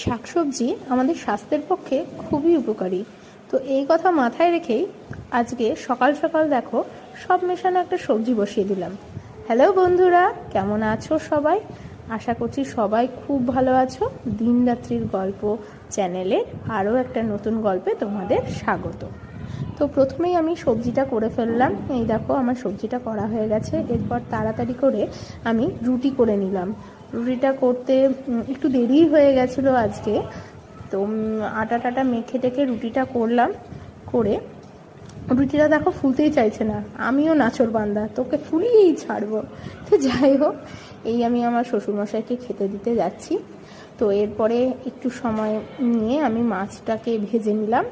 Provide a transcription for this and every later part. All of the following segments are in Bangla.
শাকসবজি আমাদের স্বাস্থ্যের পক্ষে খুবই উপকারী। তো এই কথা মাথায় রেখেই আজকে সকাল সকাল দেখো সব মেশানো একটা সবজি বসিয়ে দিলাম। হ্যালো বন্ধুরা, কেমন আছো সবাই? আশা করছি সবাই খুব ভালো আছো। দিন রাত্রির গল্প চ্যানেলে আরও একটা নতুন গল্পে তোমাদের স্বাগত। তো প্রথমেই আমি সবজিটা করে ফেললাম। এই দেখো আমার সবজিটা করা হয়ে গেছে। এরপর তাড়াতাড়ি করে আমি রুটি করে নিলাম। রুটিটা করতে একটু দেরি হয়ে গেছিলো আজকে। তো আটা টাটা মেখে টেখে রুটিটা করলাম। করে রুটিটা দেখো ফুলতেই চাইছে না। আমিও নাছোড় বান্দা, তোকে ফুলিয়েই ছাড়বো। তো যাই হোক, এই আমি আমার শ্বশুরমশাইকে খেতে দিতে যাচ্ছি। তো এরপরে একটু সময় নিয়ে আমি মাছটাকে ভেজে নিলাম।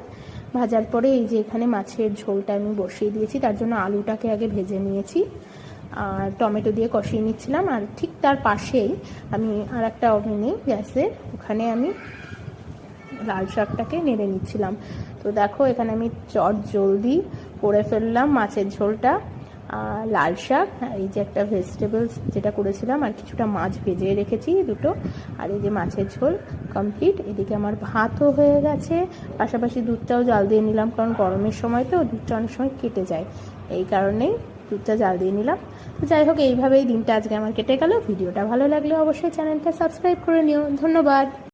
ভাজার পরে এই যে এখানে মাছের ঝোলটা আমি বসিয়ে দিয়েছি, তার জন্য আলুটাকে আগে ভেজে নিয়েছি আর টমেটো দিয়ে কষিয়ে নিচ্ছিলাম। আর ঠিক তার পাশেই আমি আর একটা ওভেনে গ্যাসে ওখানে আমি লাল শাকটাকে নেড়ে নিচ্ছিলাম। তো দেখো এখানে আমি চট জলদি করে ফেললাম মাছের ঝোলটা, লাল শাক, এই যে একটা ভেজিটেবলস যেটা করেছিলাম, আর কিছুটা মাছ ভেজে রেখেছি দুটো, আর এই যে মাছের ঝোল কমপ্লিট। এদিকে আমার ভাতও হয়ে গেছে, পাশাপাশি দুধটাও জাল দিয়ে নিলাম, কারণ গরমের সময় তো দুধটা অনেক সময় কেটে যায়, এই কারণেই দুধটা জাল দিয়ে নিলাম। তো যাই হোক, এইভাবেই দিনটা আজকে আমার কেটে গেল। ভিডিওটা ভালো লাগলে অবশ্যই চ্যানেলটা সাবস্ক্রাইব করে নিও। ধন্যবাদ।